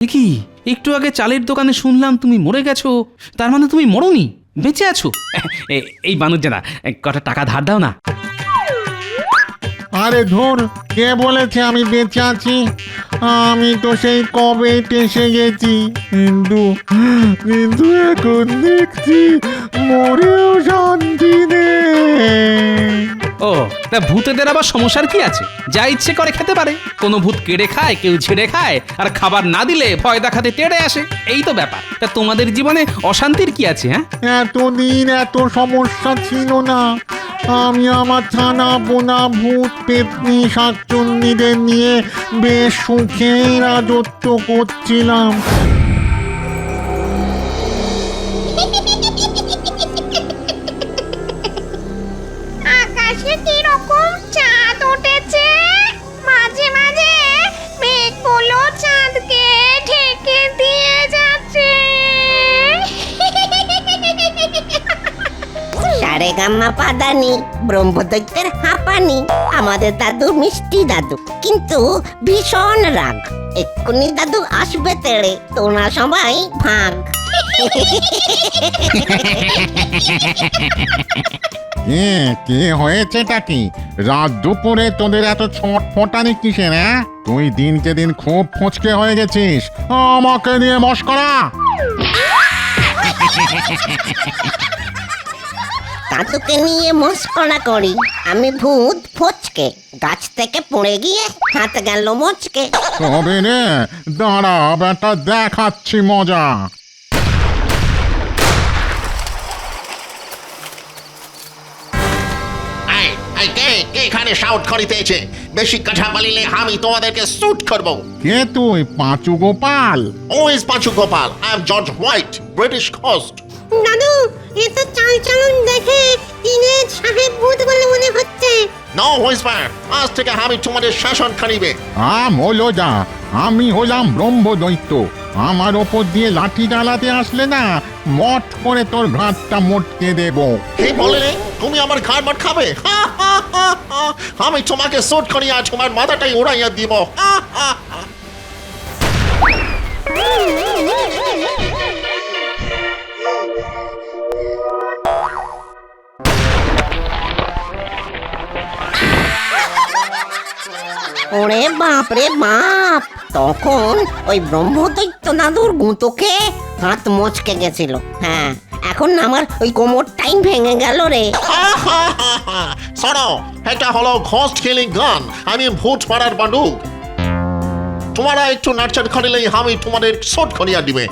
কি একটু আগে চালের দোকানে শুনলাম তুমি মরে গেছো, তার মানে তুমি মরোনি, বেঁচে আছো? এই বানুজ্জানা, কটা টাকা ধার দাও না। আরে ধুর, কে বলেছে আমি বেঁচে আছি? আমি তো সেই কবে এসে গেছি, কিন্তু কিন্তু এখন দেখছি মরেও শান্তি নেই। ও তা ভূতেদের আবার সমস্যার কি আছে? যা ইচ্ছে করে খেতে পারে। কোনো ভূত কেড়ে খায়, কেউ ছেড়ে খায়, আর খাবার না দিলে ভয় দেখাতে তেড়ে আসে, এই তো ব্যাপার। তা তোমাদের জীবনে অশান্তির কি আছে? হ্যাঁ, এতদিন এত সমস্যা ছিল না। আমি আমার ছানা পোনা ভূত পেতনি শাকচুন্নিদের নিয়ে বেশ সুখেই রাজত্ব করছিলাম। আকাশে কিরকম চাঁদ উঠেছে, মাঝে মাঝে মেঘগুলো চাঁদকে ঢেকে দিয়ে যাচ্ছে। সারেগামা পাদানি, ব্রহ্মদৈত্যের হাঁপানি, আমাদের দাদু মিষ্টি দাদু, কিন্তু ভীষণ রাগ। এক্ষুনি দাদু আসবে তেড়ে, তোরা সবাই ভাগ। কে হয়েছেটা কি? রাত দুপুরে তোদের এত ছটফটানি কিসের? হ্যাঁ, তুই দিনকে দিন খুব ফচকে হয়ে গেছিস, আমাকে নিয়ে মস্করা। দাদুকে নিয়ে মস্করা করি? আমি ভূত ফচকে, গাছ থেকে পড়ে গিয়ে হাত গেল মচকে। তবে রে, দাঁড়া বেটা, দেখাচ্ছি মজা। কে এখানে শাউট করিতেছে? বেশি কথা বলিলে আমি তোমাদেরকে শুট করব। কে তুই, Panchu Gopal? Who is Panchu Gopal, I am George White, British host. দাদু, এ তো চাল চলন দেখে ইংরেজ সাহেব ভূত বলে মনে হচ্ছে। নো হুইসপার, আজ থেকে আমি তোমাদের শাসন করিবে। হলো যা, আমি হলাম ব্রহ্মদৈত্য। আমার ওপর দিয়ে লাঠি চালাতে আসলে না, মট করে তোর ঘাটটা মোটকে দেব। কে বললে তুমি আমার ঘাড় মার খাবে? আমি তোমাকে শুট করিয়া তোমার মাথাটাই উড়াইয়া দিব। ওরে বাপ রে বাপ, তখন ওই ব্রহ্মদৈত্য দাদুর গুঁতোকে হাত মচকে গেছিল। হ্যাঁ, এখন আমার ওই কোমরটাই ভেঙে গেল রে। শোনো, এটা হলো ঘোস্ট কিলিং গান, আমি ভূত মারার বান্ডুক। তোমরা একটু নাচার করিলেই আমি তোমাদের শুট করিয়া দিবে।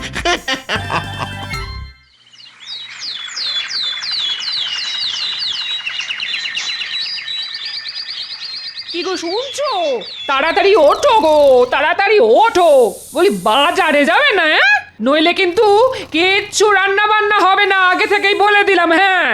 কি গো শুনছো? তাড়াতাড়ি ওঠো গো, তাড়াতাড়ি ওঠো, বলি বাজারে যাবে না? নইলে কিন্তু কিচ্ছু রান্না বান্না হবে না, আগে থেকেই বলে দিলাম। হ্যাঁ,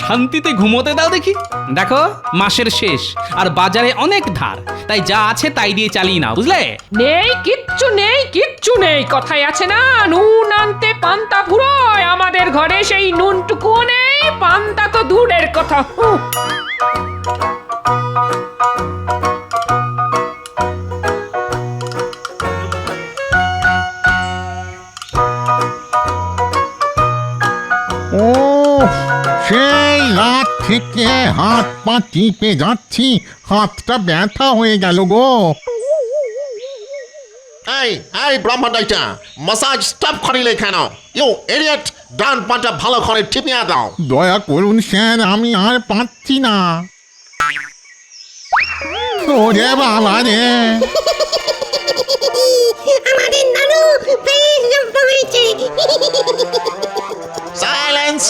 শান্তিতে ঘুমোতে দাও দেখি। দেখো, মাসের শেষ আর বাজারে অনেক ধার, তাই যা আছে তাই দিয়ে চালিয়ে নাও, বুঝলে? নেই কিচ্ছু, নেই কিচ্ছু নেই। কথায় আছে না, নুন আনতে পান্তা ফুরোয়, আমাদের ঘরে সেই নুনটুকুও নেই, পান্তা তো দূরের কথা। ও, সেই রাত থেকে হাত পা টিপে যাচ্ছি, হাতটা ব্যথা হয়ে গেল গো। এই এই ব্রহ্মদৈত্যা, মাসাজ স্টপ করিলে কেন? ইউ ইডিয়েট, ডান পাটা ভালো করে টিপিয়া দাও। দয়া করুন স্যার, আমি আর পাচ্ছি না। ওরে বাবা রে, আমাদের দাদু বেশ জব্দ হয়েছে। Silence,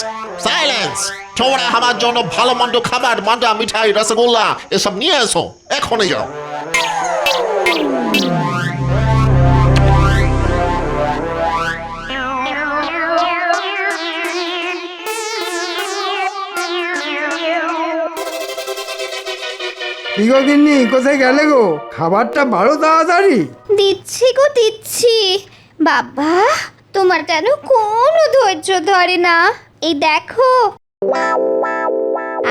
silence. তোমরা আমার জন্য ভালো মন্দ খাবার, মান্ডা, মিঠাই, রসগোল্লা এসব নিয়ে এসো, এখনই যাও। কি গো গিন্নি, কোথায় গেলে গো? খাবারটা বাড়ো তাড়াতাড়ি। দিচ্ছি গো দিচ্ছি। বাবা, তোমার যেন কোনো ধৈর্য ধরে না। এই দেখো,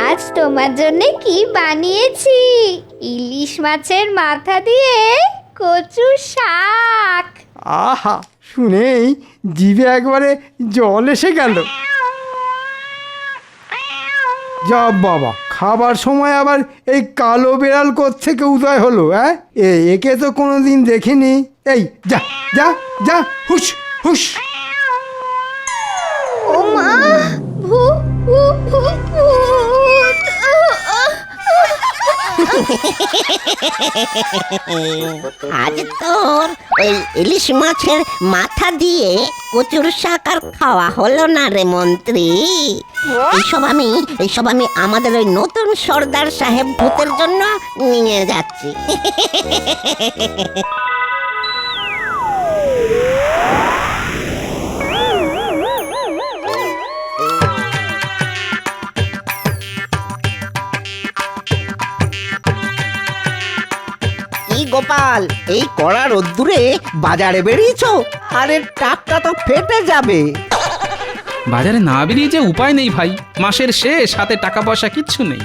আজ তোমার জন্য কি বানিয়েছি। ইলিশ মাছের মাথা দিয়ে কচু শাক। আহা, শুনেই জিভে একবারে জল এসে গেল। যা বাবা, খাবার সময় আবার এই কালো বেড়াল কোত্থেকে উদয় হলো? হ্যাঁ, একে তো কোনোদিন দেখিনি। এই যা যা যা, হুশ হুশ। ও মা, ভূত ভূত ভূত ভূত। আজ তোর ওই ইলিশ মাছের মাথা দিয়ে কচুর শাক আর খাওয়া হলো না রে মন্ত্রী। এইসব আমি আমাদের ওই নতুন সর্দার সাহেব ভূতের জন্য নিয়ে যাচ্ছি। কি গোপাল, এই কড়া রোদ্দুরে বাজারে বেরিয়েছো? আরে টাকটা তো ফেটে যাবে। বাজারে না বেরিয়ে যে উপায় নেই ভাই, মাসের শেষ, হাতে টাকা পয়সা কিচ্ছু নেই।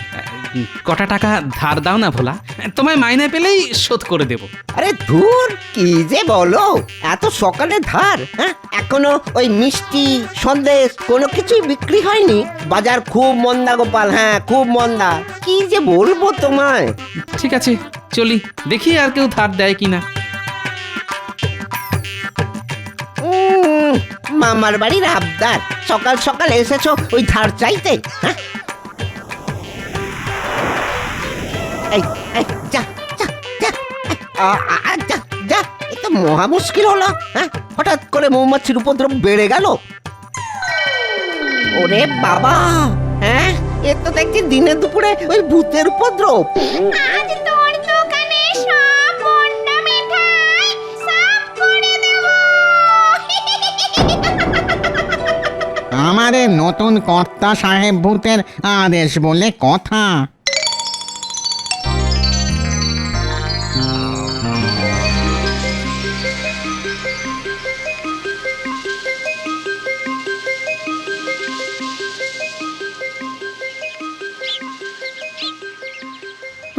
কটা টাকা ধার দাও না ভোলা, তোমায় মাইনে পেলেই শোধ করে দেব। আরে ধুর, কি যে বলো, এত সকালে ধার? হ্যাঁ, এখনো ওই মিষ্টি সন্দেশ কোনো কিছুই বিক্রি হয়নি? বাজার খুব মন্দা গোপাল, হ্যাঁ খুব মন্দা। কি যে বলবো তোমায়। ঠিক আছে, চলি, দেখি আর কেউ ধার দেয় কিনা। মামার বাড়ির আবদার, সকাল সকাল এসেছো ওই ধার চাইতে? হ্যাঁ, এই, এই, যা যা যা, যা যা, এ তো মহা মুশকিল হলো। হ্যাঁ, হঠাৎ করে মৌমাছির উপদ্রব বেড়ে গেল। ওরে বাবা, হ্যাঁ, এ তো দেখছি দিনে দুপুরে ওই ভূতের উপদ্রব। আজ তোর দোকানে সব মন্ডা মিঠাই সাফ করে দেব। আমাদের নতুন কর্তা সাহেব ভূতের আদেশ বলে কথা।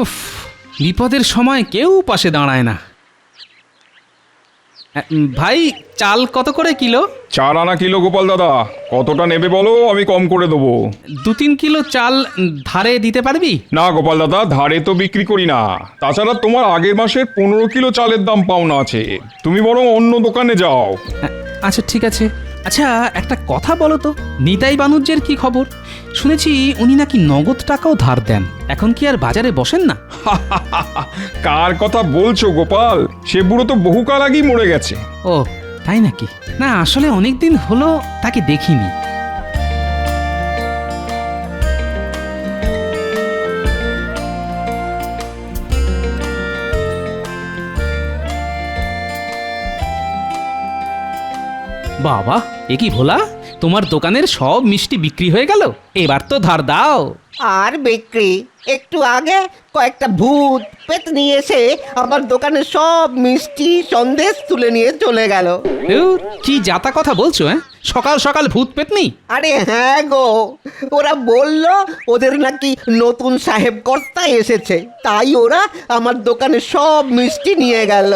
উফ, বিপদের সময় কেউ পাশে দাঁড়ায় না। ভাই, চাল কত করে কিলো? 4 আনা কিলো গোপাল দাদা, কতটা নেবে বলো, আমি কম করে দেবো। 2-3 কিলো চাল ধারে দিতে পারবি? না গোপাল দাদা, ধারে তো বিক্রি করি না। তাছাড়া তোমার আগের মাসের 15 কিলো চালের দাম পাওনা আছে, তুমি বরং অন্য দোকানে যাও। আচ্ছা ঠিক আছে। আচ্ছা, একটা কথা বলো তো, নিতাই বানুজ্যের কি খবর? শুনেছি উনি নাকি নগদ টাকাও ধার দেন। এখন কি আর বাজারে বসেন না? কার কথা বলছো গোপাল? সে বুড়ো তো বহুকাল আগেই মরে গেছে। ও তাই নাকি? না, আসলে অনেক দিন হলো তাকে দেখিনি। বাবা, এ কি ভোলা, তোমার দোকানের সব মিষ্টি বিক্রি হয়ে গেল? এবার তো ধার দাও। আর বিক্রি? একটু আগে কয়েকটা ভূত পেতনি এসে আমার দোকানে সব মিষ্টি সন্দেশ তুলে নিয়ে চলে গেল। ধুর, কি যাতা কথা বলছো? সকাল সকাল ভূত পেতনি? আরে হ্যাঁ গো, ওরা বলল ওদের নাকি নতুন সাহেব কর্তা এসেছে, তাই ওরা আমার দোকানে সব মিষ্টি নিয়ে গেল।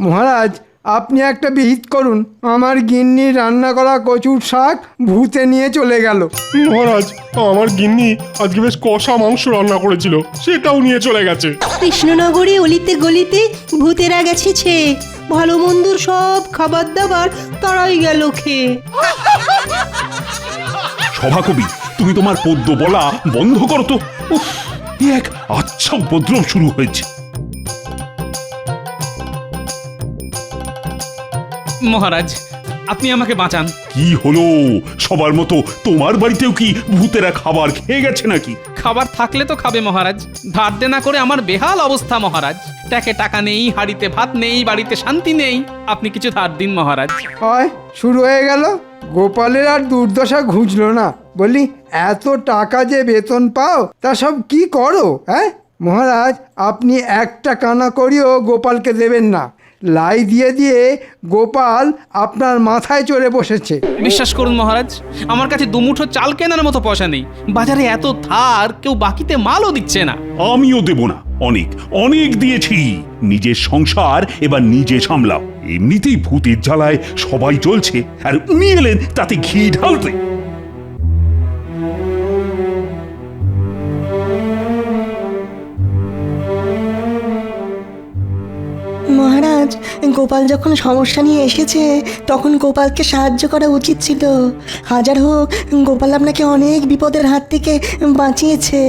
মহারাজ, আপনি একটা বিহিত করুন, আমার গিন্নি রান্না করা কচুর শাক ভূতে নিয়ে চলে গেল। মহারাজ, আমার গিন্নি আজকে বেশ কষা মাংস রান্না করেছিল, সেটাও নিয়ে চলে গেছে। কৃষ্ণনগরে অলিতে গলিতে ভূতেরা গেছে, ভালো মন্দর সব খাবার দাবার তারাই গেল খেয়ে। সভাকবি, তুমি তোমার পদ্য বলা বন্ধ করো তো। উফ, এ এক আচ্ছা উপদ্রব শুরু হয়েছে। মহারাজ, আপনি আমাকে বাঁচান। কি হলো? সবার মতো তোমার বাড়িতেও কি ভূতেরা খাবার খেয়ে গেছে নাকি? খাবার থাকলে তো খাবে মহারাজ, ধার দেনা করে আমার বেহাল অবস্থা মহারাজ। ট্যাকে টাকা নেই, হাড়িতে ভাত নেই, বাড়িতে শান্তি নেই। আপনি কিছু ধার দিন মহারাজ। হয় শুরু হয়ে গেল। গোপালের আর দুর্দশা ঘুচলো না। বলি, এত টাকা যে বেতন পাও, তা সব কি করো? হ্যাঁ মহারাজ, আপনি একটা কানা করিও গোপালকে দেবেন না। লাই দিয়ে দিয়ে গোপাল আপনার মাথায় চড়ে বসেছে। বিশ্বাস করুন মহারাজ, আমার কাছে দুমুঠো চাল কেনার মতো পয়সা নেই। বাজারে এত ধার, কেউ বাকিতে মালও দিচ্ছে না। আমিও দেব না, অনেক অনেক দিয়েছি। নিজের সংসার এবার নিজে সামলাও। এমনিতেই ভূতের জ্বালায় সবাই চলছে, আর উনি এলেন তাতে ঘি ঢালতে। মহারাজ, গোপাল যখন সমস্যা নিয়ে এসেছে তখন গোপালকে সাহায্য করা উচিত ছিল। হাজার হোক গোপাল আপনাকে অনেক বিপদের হাত থেকে বাঁচিয়েছে।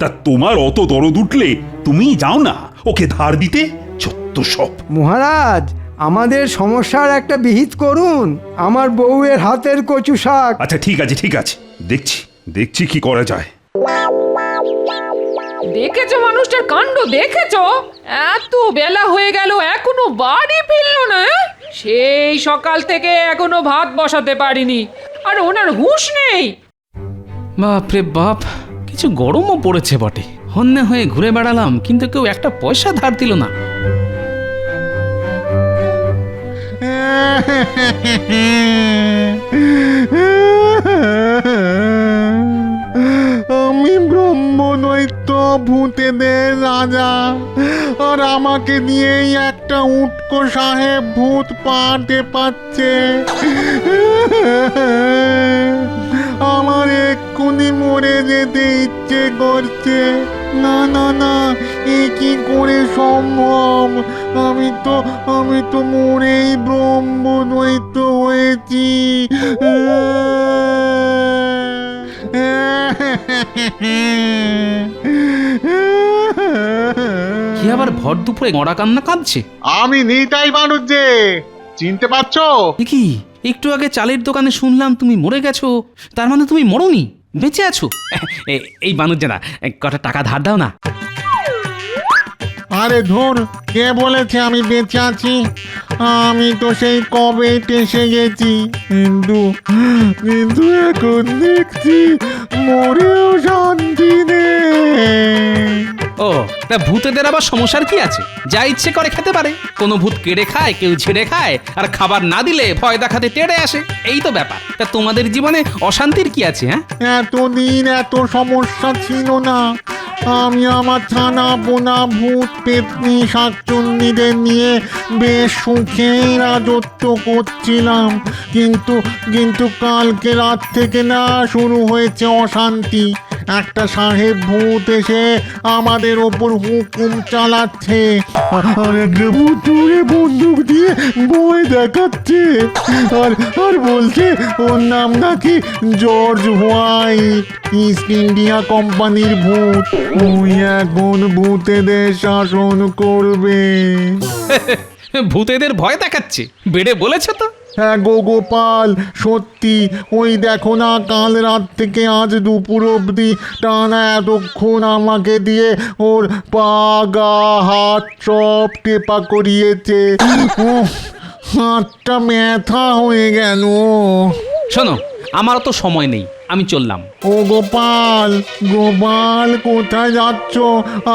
তা তোমার অত দরদ উঠলে তুমি যাও না ওকে ধার দিতে। যত সব। মহারাজ, আমাদের সমস্যার একটা বিহিত করুন। আমার বউয়ের হাতের কচু শাক। আচ্ছা ঠিক আছে ঠিক আছে, দেখছি দেখছি কি করা যায়। দেখেছো মানুষটার কাণ্ড, দেখেছো? এত বেলা হয়ে গেল এখনো বাড়ি ফিরলো না। সেই সকাল থেকে এখনো ভাত বসাতে পারিনি, আর ওনার হুঁশ নেই। বাপরে বাপ, কিছু গরমও পড়েছে বটে। হন্যে হয়ে ঘুরে বেড়ালাম, কিন্তু কেউ একটা পয়সা ধার দিল না। আমি ব্রহ্মদৈত্য, ভূতেদের রাজা, আর আমাকে দিয়েই একটা উটকো সাহেব ভূত পাতে পাচ্ছে। আমার এক্ষুনি মরে যেতে ইচ্ছে করছে। না না না, এ কি করে সম্ভব? আমি তো মরেই ব্রহ্মদৈত্য হয়েছি। কি আবার ভর দুপুরে গড়া কান্না কাঁদছে? আমি নিতাই মানুষ যে, চিনতে পারছো? এ কি, একটু আগে চালের দোকানে শুনলাম তুমি মরে গেছো। তার মানে তুমি মরোনি, বেঁচে আছো। এই বানুজ্জানা, কটা টাকা ধার দাও না। আরে ধুর, কে বলেছে আমি বেঁচে আছি? আমি তো সেই কবে এসে গেছি, কিন্তু এখন দেখছি মরেও শান্তি নেই। ও, তা ভূতেদের আবার সমস্যার কি আছে? যা ইচ্ছে করে খেতে পারে। কোনো ভূত কেড়ে খায়, কেউ ঝেড়ে খায়, আর খাবার না দিলে ভয় দেখাতে তেড়ে আসে। এই তো ব্যাপার। তা তোমাদের জীবনে অশান্তির কি আছে? হ্যাঁ, এতদিন এত সমস্যা ছিল না। আমি আমার ছানা পোনা ভূত পেতনি শাকচুন্নিদের নিয়ে বেশ সুখেই রাজত্ব করছিলাম, কিন্তু কালকে রাত থেকে না শুরু হয়েছে অশান্তি। একটা সাহেব ভূত এসে আমাদের ওপর হুকুম চালাচ্ছে, আর একটা ভূত দূরে বন্দুক দিয়ে ভয় দেখাচ্ছে, আর বলছে ওর নাম নাকি জর্জ হোয়াইট, ইস্ট ইন্ডিয়া কোম্পানির ভূত। ওই এখন ভূতেদের শাসন করবে। ভূতেদের ভয় দেখাচ্ছে? বেড়ে বলেছে তো। হ্যাঁ গো গোপাল, সত্যি। ওই দেখো না, কাল রাত থেকে আজ দুপুর অবধি টানা এতক্ষণ আমাকে দিয়ে ওর পা গা হাত সব টেপা করিয়েছে। হাতটা ব্যথা হয়ে গেল। শোনো, আমারও তো সময় নেই, আমি চললাম। ও গোপাল, গোপাল কোথায় যাচ্ছ?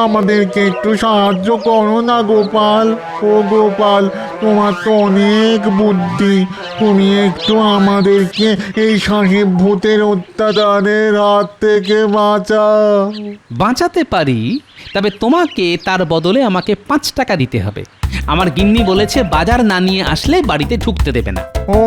আমাদেরকে একটু সাহায্য করো না গোপাল। ও গোপাল, তোমার তো অনেক বুদ্ধি, তুমি একটু আমাদেরকে এই সাহেব ভূতের অত্যাচারের হাত থেকে বাঁচাও। বাঁচাতে পারি, তবে তোমাকে তার বদলে আমাকে 5 টাকা দিতে হবে। আমার গিন্নি বলেছে বাজার না নিয়ে আসলে বাড়িতে ঢুকতে দেবে না। ও,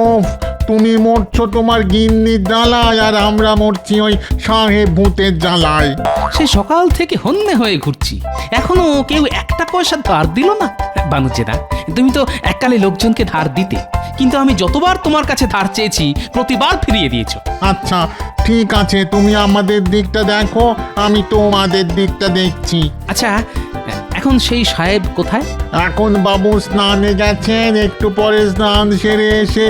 তুমি মরছো তোমার গিন্নির জ্বালায়, আর আমরা মরছি ওই সাহেব ভূতের জ্বালায়। সে সকাল থেকে হন্যে হয়ে ঘুরছি, এখনো কেউ একটা পয়সা ধার দিল না। বানুচেদা, তুমি তো এককালে লোকজনকে ধার দিতে, কিন্তু আমি যতবার তোমার কাছে ধার চেয়েছি প্রতিবার ফিরিয়ে দিয়েছো। আচ্ছা ঠিক আছে, তুমি আমাদের দিকটা দেখো, আমি তোমাদের দিকটা দেখছি। আচ্ছা, এখন সেই সাহেব কোথায়? এখন বাবু স্নানে গেছেন, একটু পরে স্নান সেরে এসে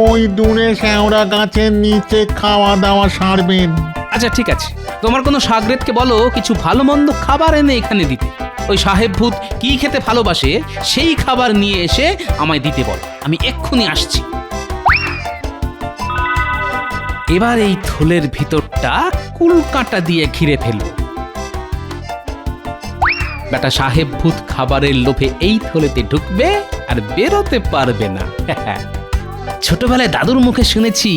ওই দূরে শ্যাওড়া গাছের নিচে খাওয়া দাওয়া সারবেন। আচ্ছা ঠিক আছে, তোমার কোনো সাগরেদকে বলো কিছু ভালো মন্দ খাবার এনে এখানে দিতে। ওই সাহেব ভূত কি খেতে ভালোবাসে সেই খাবার নিয়ে এসে আমায় দিতে বল, আমি এক্ষুনি আসছি। এবার এই থলের ভিতরটা কুলকাঁটা দিয়ে ঘিরে ফেলব। বেটা সাহেব ভূত খাবারের লোভে এই থলেতে ঢুকবে আর বেরোতে পারবে না। ছোটবেলায় দাদুর মুখে শুনেছি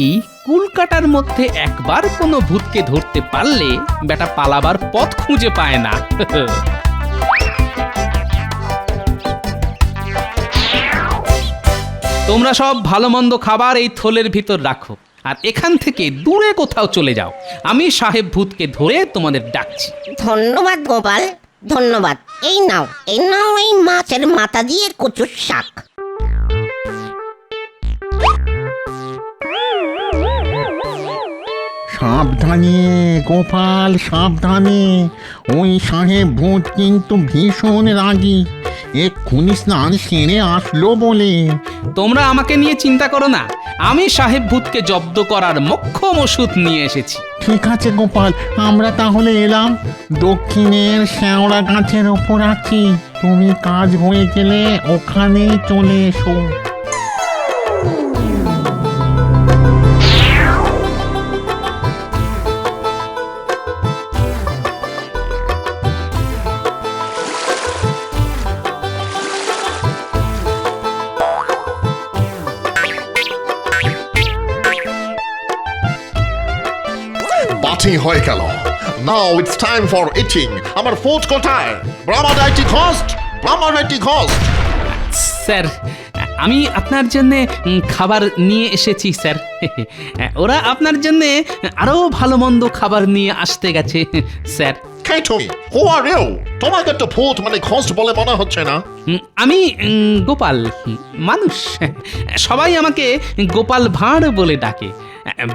কুলকাটার মধ্যে একবার কোনো ভূতকে ধরতে পারলে বেটা পালাবার পথ খুঁজে পায় না। তোমরা সব ভালো মন্দ খাবার এই থলের ভিতর রাখো আর এখান থেকে দূরে কোথাও চলে যাও। আমি সাহেব ভূতকে ধরে তোমাদের ডাকছি। ধন্যবাদ গোপাল, ধন্যবাদ। এই নাও এই মাছের মাথা দিয়ে কচুর শাক। সাবধানে গোপাল, সাবধানে। ওই সাহেব ভূত কিন্তু ভীষণ রাগী, এক্ষুনি স্নান সেরে আসলো বলে। তোমরা আমাকে নিয়ে চিন্তা করো না, আমি সাহেব ভূতকে জব্দ করার মোক্ষম ওষুধ নিয়ে এসেছি। ঠিক আছে গোপাল, আমরা তাহলে এলাম। দক্ষিণের শ্যাওড়া গাছের ওপর আছি, তুমি কাজ হয়ে গেলে ওখানেই চলে এসো। বাটি হয়ে গেল। Now it's time for eating. আমার ফুড কোথায়? ব্রাহ্মণাইটি ঘোস্ট, ব্রাহ্মণাইটি ঘোস্ট। স্যার, আমি আপনার জন্যে খাবার নিয়ে এসেছি স্যার। ওরা আপনার জন্যে আরো ভালো মন্দ খাবার নিয়ে আসতে গেছে স্যার। কে তুমি? হু আর ইউ? তোমাকে তো ভূত মানে ঘোস্ট বলে মনে হচ্ছে না। আমি গোপাল, মানুষ। সবাই আমাকে গোপাল ভাঁড় বলে ডাকে।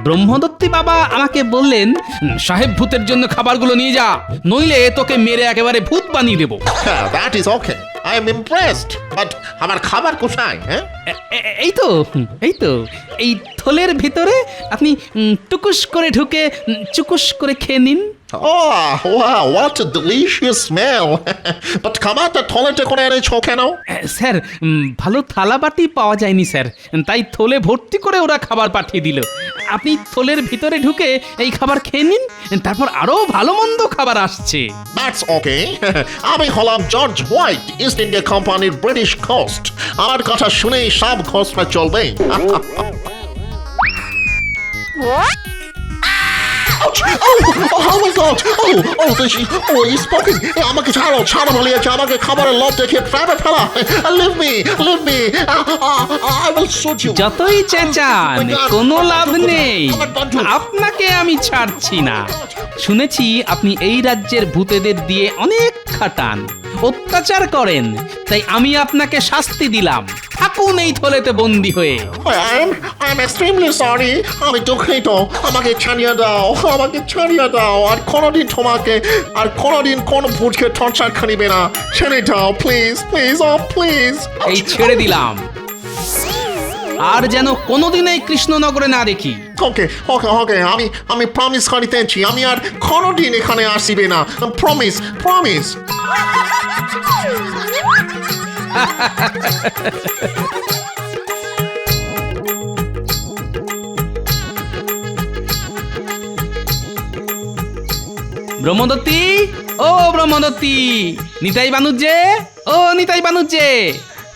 ব্রহ্মদত্তি বাবা আমাকে বললেন, সাহেব ভূতের জন্য খাবারগুলো নিয়ে যা, নইলে তোকে মেরে একেবারে ভূত বানিয়ে দেবো। হ্যাঁ, that is okay, I am impressed. But আমার খাবার কোথায়? হ্যাঁ, এই তো এই থলের ভিতরে। আপনি টুকুস করে ঢুকে চুকুস করে খেয়ে নিন। Oh, wow, what a delicious smell. But খাবারটা থলেতে করে এনেছো কেন? স্যার, ভালো থালা বাটি পাওয়া যায়নি স্যার, তাই থলে ভর্তি করে ওরা খাবার পাঠিয়ে দিল। আপনি থলের ভিতরে ঢুকে এই খাবার খেয়ে নিন, তারপর আরো ভালো মন্দ খাবার আসছে। That's okay. আমি হলাম জর্জ হোয়াইট, ইস্ট ইন্ডিয়া কোম্পানির ব্রিটিশ ঘোস্ট। আমার কথা শুনেই সব ঘোস্টরা চলবে। Oh my God! He's spoken. আমাকে ছাড়ো বলিয়েছে, আমাকে খাবারের লোভ দেখে ট্র্যাপে ফেলা। Leave me. I will shoot you. যতই চেঁচান কোনো লাভ নেই, আপনাকে আমি ছাড়ছি না। শুনেছি আপনি এই রাজ্যের ভূতেদের দিয়ে অনেক খাটান, অত্যাচার করেন, তাই আমি আপনাকে শাস্তি দিলাম। থাকুন এই থলেতে বন্দি হয়ে। I'm extremely sorry. আমি দুঃখিত। আমাকে ছাড়িয়ে দাও। আর কোনোদিন কোন ভূতকে টর্চার করিবে না। ছেড়ে দাও প্লিজ। এই ছেড়ে দিলাম, আর যেন কোনোদিন এই কৃষ্ণনগরে না দেখি। ওকে, আমি প্রমিস করিতেছি, আমি আর কোনোদিন এখানে আসিবে না। প্রমিস। ব্রহ্মদত্তি, ও ব্রহ্মদত্তি, নিতাই বানুজ্জে।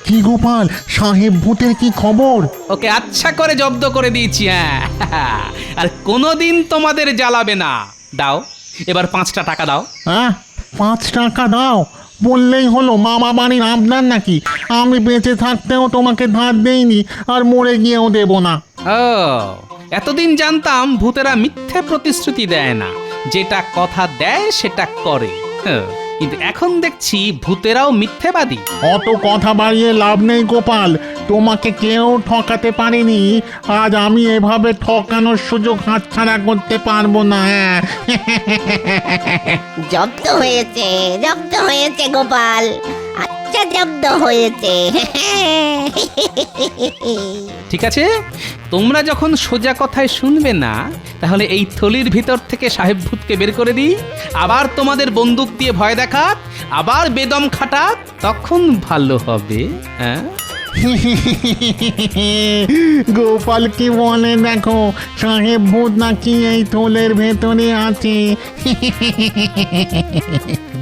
কি গোপাল, সাহেব ভূতের কি খবর? ওকে আচ্ছা করে জব্দ করে দিয়েছি। হ্যাঁ, আর কোনোদিন তোমাদের জ্বালাবে না। দাও, এবার 5টা টাকা দাও। হ্যাঁ, 5 টাকা দাও বললেই হলো? মামা বাড়ির আপনার নাকি? আমি বেঁচে থাকতেও তোমাকে ধার দেইনি, আর মরে গিয়েও দেব না। ও, এতদিন জানতাম ভূতেরা মিথ্যে প্রতিশ্রুতি দেয় না, যেটা কথা দেয় সেটা করে। কিন্তু এখন দেখছি ভূতেরাও মিথ্যেবাদী। অত কথা বাড়িয়ে লাভ নেই গোপাল, তোমাকে কেউ ঠকাতে পারেনি। আজ আমি এভাবে ঠকানোর সুযোগ হাতছাড়া করতে পারবো না। জব্দ হয়েছে গোপাল, আচ্ছা জব্দ হয়েছে। ঠিক আছে, তোমরা যখন সোজা কথায় শুনবে না, তাহলে এই থলির ভিতর থেকে সাহেব ভূতকে বের করে দিই, আবার তোমাদের বন্দুক দিয়ে ভয় দেখাক, আবার বেদম খাটাক, তখন ভালো হবে। হ্যাঁ, গোপাল কি বলে দেখো, সাহেব ভূত নাকি এই থলের ভেতরে আছে।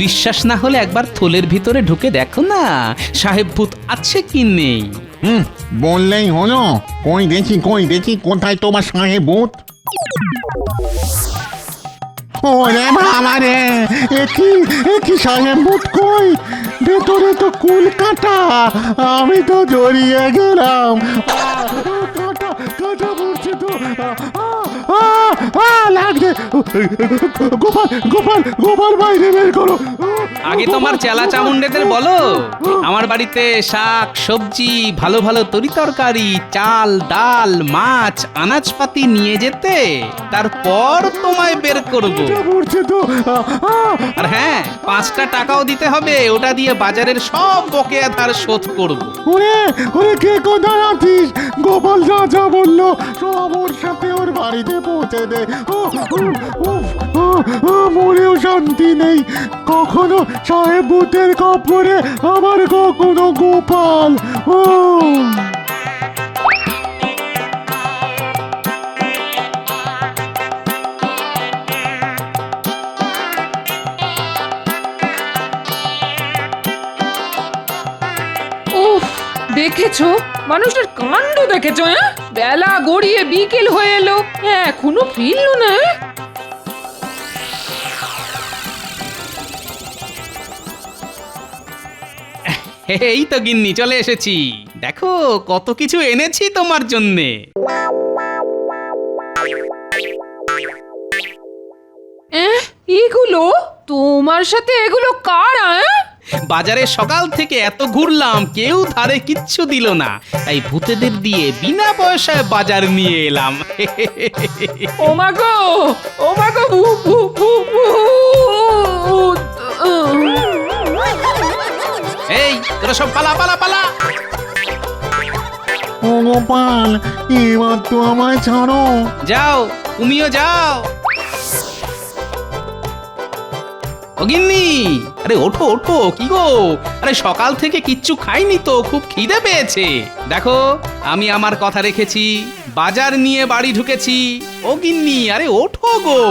বিশ্বাস না হলে একবার থলের ভিতরে ঢুকে দেখো না সাহেব ভূত আছে কি নেই। বললেই হলো। কই দেখি কোথায় তোমার সাহেব ভূত। ওরে বাবা রে, একই সাহেব ভূত কই? ভেতরে তো কুল কাটা, আমি তো জড়িয়ে গেলাম। কাটা পড়ছে তো, লাগছে। গোপাল বাইরে বের করো। আগে তোমার চেলা চামুন্ডেদের বলো আমার বাড়িতে শাক সবজি ভালো ভালো তরিতরকারি চাল ডাল মাছ আনাজপাতি নিয়ে যেতে, তারপর তোমায় বের করবো। আর হ্যাঁ, 5টা টাকাও দিতে হবে, ওটা দিয়ে বাজারের সব বকেয়া ধার শোধ করবো। ওরে কে কোথায় আছিস? গোপাল যা বললো সব ওর সাথে ওর বাড়িতে পৌঁছে দে। মনেও শান্তি নেই, কখনো সাহেব ভূতের কপরে, আবার কখনো গোপাল। উফ, দেখেছো মানুষটার কাণ্ড দেখেছো? বেলা গড়িয়ে বিকেল হয়ে এলো, এখনো ফিরলো না। এই তো গিন্নি চলে এসেছি, দেখো কত কিছু এনেছি তোমার জন্যে। এগুলো তোমার সাথে এগুলো কার? বাজারে সকাল থেকে এত ঘুরলাম, কেউ ধারে কিচ্ছু দিল না, তাই ভূতেদের দিয়ে বিনা পয়সায় বাজার নিয়ে এলাম। ও মা গো এই তোরা সব পালা পালা পালা। ও গোপাল, এবার তো আমায় ছাড়ো। যাও তুমিও যাও। ও গিন্নি, আরে ওঠো ওঠো, কি গো? আরে সকাল থেকে কিচ্ছু খাইনি তো, খুব খিদে পেয়েছে। দেখো আমি আমার কথা রেখেছি, বাজার নিয়ে বাড়ি ঢুকেছি। ও গিন্নি, আরে ওঠো গো।